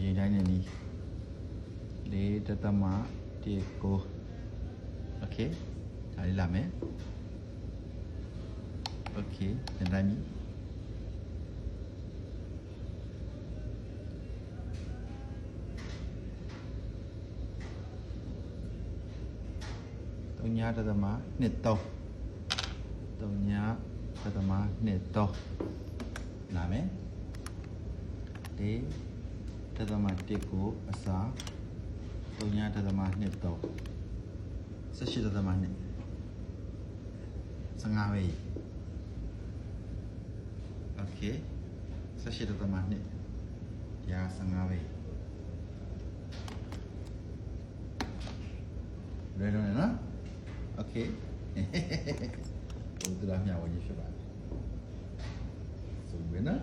ချိန်တိုင်းနဲ့နီး4.19 โอเคဒါလေးလာမယ်โอเคပြန်တိုင်းပြီ3.23လာမယ်4.19အစား3.23 18.2 15ပဲโอเค18.2ရာ15ပဲလွယ်လွယ်နော်โอเคဘုရားမြတ်ဝင်ဖြစ်ပါဆိုဝင်နော်